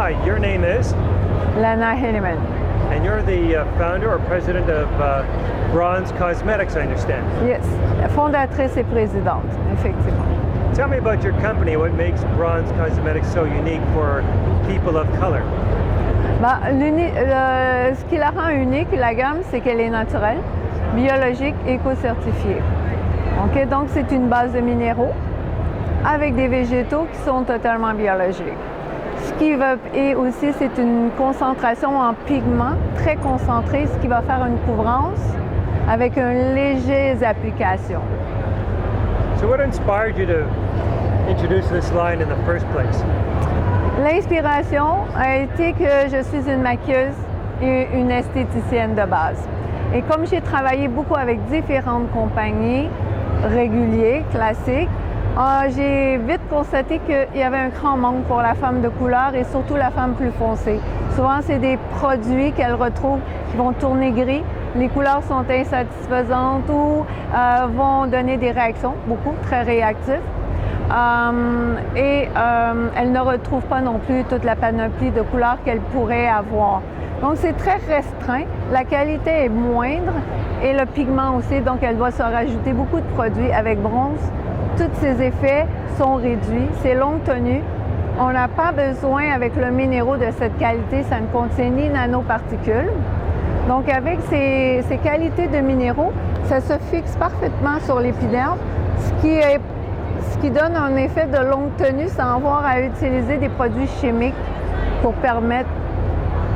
Hi, your name is? Lana Henneman. And you're the founder or president of Bronze Cosmetics, I understand. Yes, fondatrice et présidente, effectivement. Tell me about your company. What makes Bronze Cosmetics so unique for people of color? Ce qui la rend unique, la gamme, c'est qu'elle est naturelle, biologique, éco-certifiée. Okay? Donc, c'est une base de minéraux avec des végétaux qui sont totalement biologiques. Et aussi, c'est une concentration en pigments très concentrée, ce qui va faire une couvrance avec une légère application. So what inspired you to introduce this line in the first place? L'inspiration a été que je suis une maquilleuse et une esthéticienne de base. Et comme j'ai travaillé beaucoup avec différentes compagnies régulières, classiques, j'ai vite constaté qu'il y avait un grand manque pour la femme de couleur et surtout la femme plus foncée. Souvent, c'est des produits qu'elles retrouvent qui vont tourner gris. Les couleurs sont insatisfaisantes ou vont donner des réactions, beaucoup, très réactives. Elles ne retrouvent pas non plus toute la panoplie de couleurs qu'elles pourraient avoir. Donc, c'est très restreint. La qualité est moindre et le pigment aussi. Donc, elle doit se rajouter beaucoup de produits avec bronze. Tous ces effets sont réduits. C'est longue tenue. On n'a pas besoin, avec le minéraux de cette qualité, ça ne contient ni nanoparticules. Donc, avec ces qualités de minéraux, ça se fixe parfaitement sur l'épiderme, ce qui donne un effet de longue tenue sans avoir à utiliser des produits chimiques pour permettre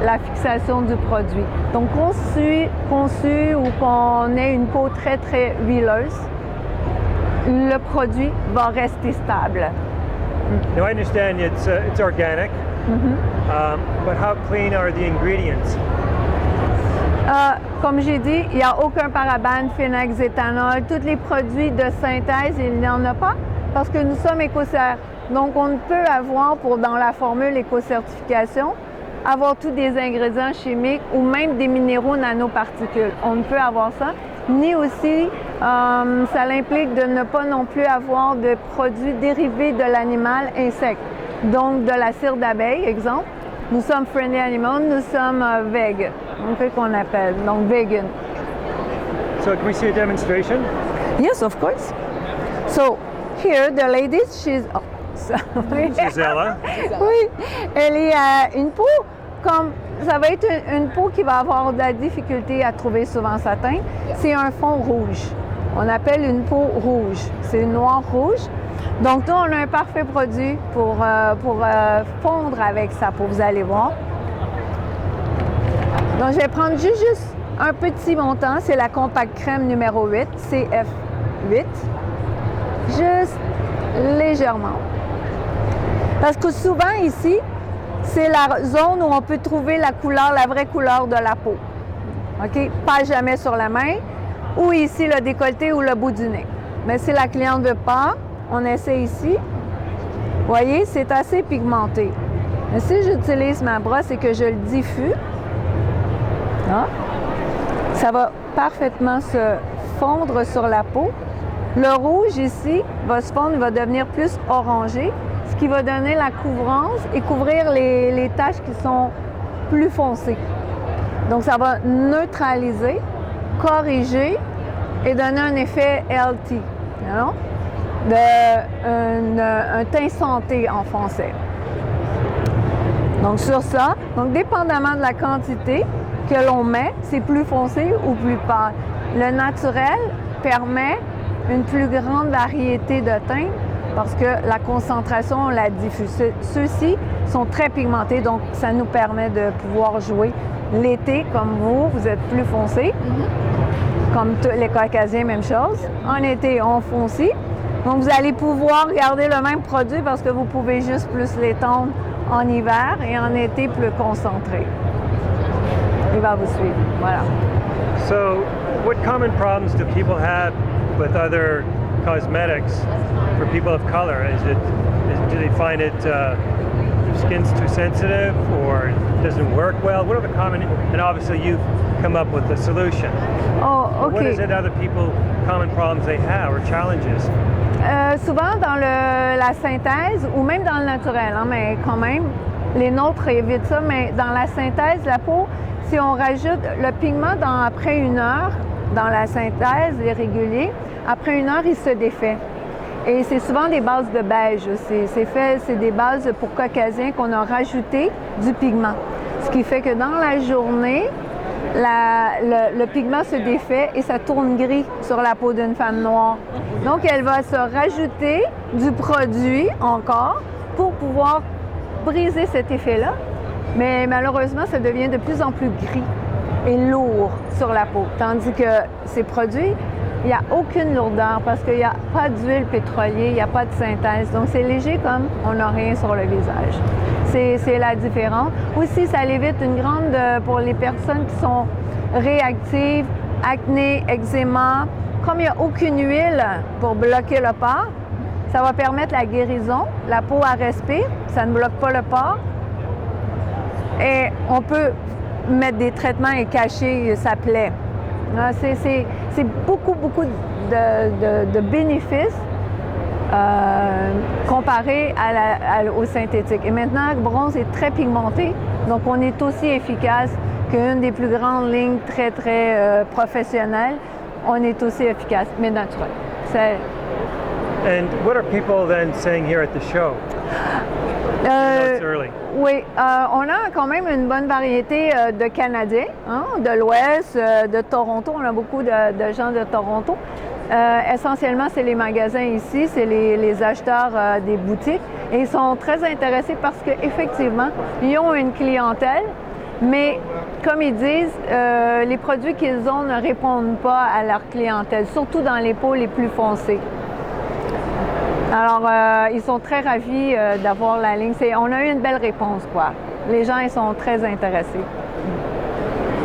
la fixation du produit. Donc, conçu ou qu'on ait une peau très, très huileuse, le produit va rester stable. Now, I understand it's organic, but how clean are the ingredients? Comme j'ai dit, il n'y a aucun parabène, phénoxéthanol. Tous les produits de synthèse, il n'y en a pas parce que nous sommes éco-certs. Donc, on ne peut avoir, dans la formule éco-certification, avoir tous des ingrédients chimiques ou même des minéraux nanoparticules. On ne peut avoir ça. Ni aussi, ça implique de ne pas non plus avoir de produits dérivés de l'animal insecte. Donc, de la cire d'abeille, exemple. Nous sommes friendly animal, nous sommes veg, qu'on appelle, donc vegan. So can we see a demonstration? Yes, of course. So here the lady, she's Gisela. Oui, elle est une peau comme ça va être une peau qui va avoir de la difficulté à trouver souvent sa teinte. C'est un fond rouge. On appelle une peau rouge. C'est noir-rouge. Donc, nous, on a un parfait produit pour fondre avec sa peau, vous allez voir. Donc, je vais prendre juste un petit montant. C'est la Compact Crème numéro 8, CF8. Juste légèrement. Parce que souvent, ici, c'est la zone où on peut trouver la couleur, la vraie couleur de la peau. OK? Pas jamais sur la main. Ou ici, le décolleté ou le bout du nez. Mais si la cliente ne veut pas, on essaie ici. Vous voyez, c'est assez pigmenté. Mais si j'utilise ma brosse et que je le diffuse, ça va parfaitement se fondre sur la peau. Le rouge ici va se fondre, va devenir plus orangé, ce qui va donner la couvrance et couvrir les taches qui sont plus foncées. Donc, ça va neutraliser, corriger et donner un effet healthy. Un teint santé en français. Donc sur ça, dépendamment de la quantité que l'on met, c'est plus foncé ou plus pâle. Le naturel permet une plus grande variété de teintes parce que la concentration, on la diffuse. Ceux-ci sont très pigmentés, donc ça nous permet de pouvoir jouer. L'été, comme vous êtes plus foncé. Comme les Caucasiens, même chose. En été, on foncit. Donc, vous allez pouvoir garder le même produit parce que vous pouvez juste plus l'étendre en hiver et en été plus concentré. Il va vous suivre. Voilà. So, what common problems do people have with other cosmetics for people of color? Do they find it their skin's too sensitive or it doesn't work well? What are the common? And obviously, you've come up with a solution. Oh, OK. What is it other people common problems they have or challenges? Souvent dans la synthèse ou même dans le naturel, mais quand même, Les nôtres évitent ça, mais dans la synthèse, la peau, si on rajoute le pigment après 1 heure, dans la synthèse, les réguliers, après 1 heure, il se défait. Et c'est souvent des bases de beige. C'est des bases pour caucasiens qu'on a rajouté du pigment. Ce qui fait que dans la journée, le pigment se défait et ça tourne gris sur la peau d'une femme noire. Donc, elle va se rajouter du produit encore pour pouvoir briser cet effet-là. Mais malheureusement, ça devient de plus en plus gris et lourd sur la peau. Tandis que ces produits, il n'y a aucune lourdeur parce qu'il n'y a pas d'huile pétrolière, il n'y a pas de synthèse. Donc, c'est léger comme on n'a rien sur le visage. C'est la différence. Aussi, ça l'évite une grande pour les personnes qui sont réactives, acné, eczéma. Comme il n'y a aucune huile pour bloquer le pore, ça va permettre la guérison. La peau, elle respire, ça ne bloque pas le pore. Et on peut mettre des traitements et cacher sa plaie. C'est beaucoup de bénéfices comparé au synthétique. Et maintenant, le bronze est très pigmenté, donc on est aussi efficace qu'une des plus grandes lignes très, très professionnelles. On est aussi efficace, mais naturel. And what are people then saying here at the show? It's early. Oui, on a quand même une bonne variété de Canadiens, hein, de l'Ouest, de Toronto. On a beaucoup de gens de Toronto. Essentiellement, c'est les magasins ici, c'est les acheteurs des boutiques. Et ils sont très intéressés parce qu'effectivement, ils ont une clientèle, mais comme ils disent, les produits qu'ils ont ne répondent pas à leur clientèle, surtout dans les peaux les plus foncées. Alors, ils sont très ravis d'avoir la ligne. On a eu une belle réponse, quoi. Les gens, ils sont très intéressés.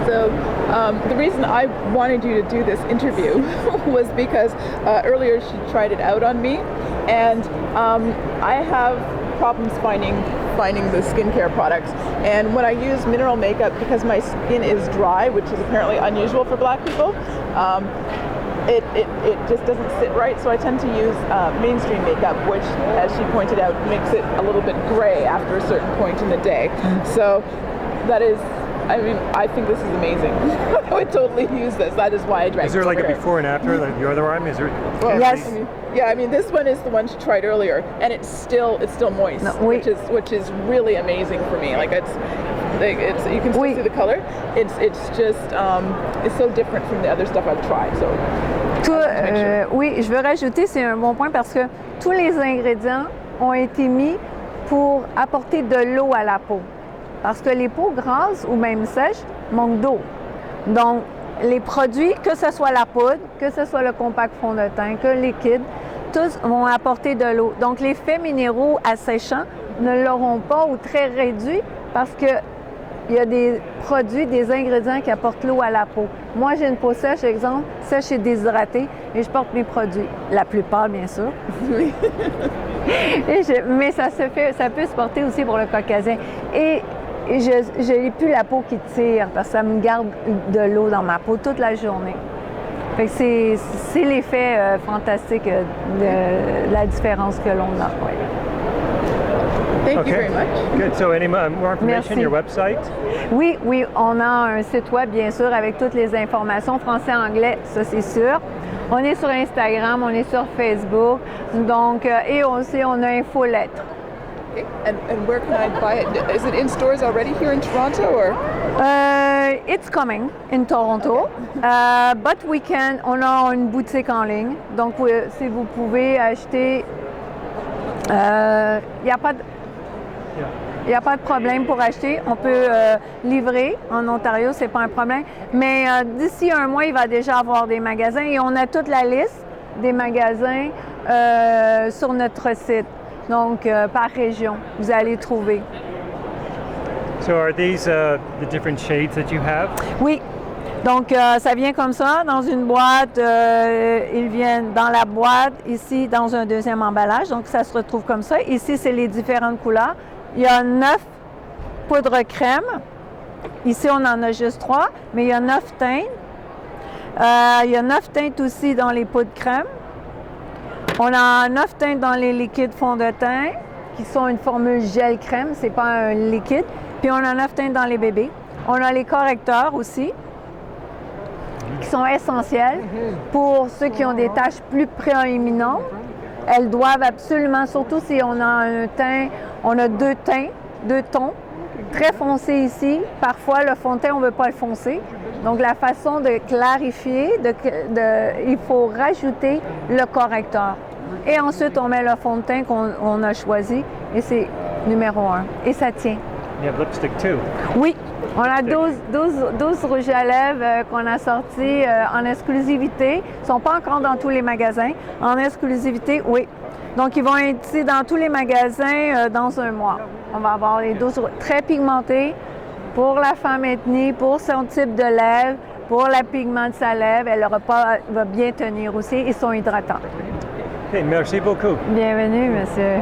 So, the reason I wanted you to do this interview was because earlier she tried it out on me, and I have problems finding the skincare products. And when I use mineral makeup, because my skin is dry, which is apparently unusual for Black people, it just doesn't sit right, so I tend to use mainstream makeup, which, as she pointed out, makes it a little bit gray after a certain point in the day. So that is, I mean, I think this is amazing. I would totally use this. That is why I drank. Is there like a over before and after, like your other arm? Is there? Well, Yes. I mean, this one is the one she tried earlier, and it's still moist, No, we- which is really amazing for me. Like it's you can still Oui. see the color. It's just it's so different from the other stuff I've tried. So Oui, je veux rajouter, c'est un bon point parce que tous les ingrédients ont été mis pour apporter de l'eau à la peau. Parce que les peaux grasses ou même sèches manquent d'eau. Donc, les produits, que ce soit la poudre, que ce soit le compact fond de teint, que le liquide, tous vont apporter de l'eau. Donc, les faits minéraux asséchants ne l'auront pas ou très réduits parce que il y a des produits, des ingrédients qui apportent l'eau à la peau. Moi, j'ai une peau sèche, exemple, sèche et déshydratée, et je porte mes produits. La plupart, bien sûr. Mais ça peut se porter aussi pour le caucasien. Et je n'ai plus la peau qui tire parce que ça me garde de l'eau dans ma peau toute la journée. Fait que c'est l'effet fantastique de la différence que l'on a. Ouais. thank you very much. Good. So, any more information? Merci. Your website? Oui, on a un site web, bien sûr, avec toutes les informations, français-anglais, ça c'est sûr. On est sur Instagram, on est sur Facebook, donc, et aussi on a infolettre. Okay. And where can I buy it? Is it in stores already here in Toronto, or? It's coming in Toronto, but on a une boutique en ligne, donc si vous pouvez acheter, il n'y a pas de problème pour acheter. On peut livrer en Ontario, c'est pas un problème. Mais d'ici un mois, il va déjà avoir des magasins et on a toute la liste des magasins sur notre site. Donc, par région, vous allez trouver. So, are these the different shades that you have? Oui. Donc, ça vient comme ça, dans une boîte. Ils viennent dans la boîte, ici, dans un deuxième emballage. Donc, ça se retrouve comme ça. Ici, c'est les différentes couleurs. Il y a 9 poudres crème. Ici, on en a juste 3, mais il y a 9 teintes. Il y a 9 teintes aussi dans les poudres crème. On a 9 teintes dans les liquides fond de teint. qui sont une formule gel crème, c'est pas un liquide. Puis on en a teint dans les bébés. On a les correcteurs aussi, qui sont essentiels pour ceux qui ont des taches plus prééminentes. Elles doivent absolument, surtout si on a un teint, on a deux tons, très foncés ici. Parfois, le fond de teint, on ne veut pas le foncer. Donc, la façon de clarifier, il faut rajouter le correcteur. Et ensuite, on met le fond de teint qu'on a choisi et c'est numéro 1. Et ça tient. You have lipstick too. Oui, on a 12 rouges à lèvres qu'on a sortis en exclusivité. Ils ne sont pas encore dans tous les magasins. En exclusivité, oui. Donc, ils vont être ici dans tous les magasins dans un mois. On va avoir les 12 très pigmentés pour la femme ethnie, pour son type de lèvres, pour la pigment de sa lèvre. Elle va bien tenir aussi. Ils sont hydratants. Okay, merci beaucoup. Bienvenue, monsieur.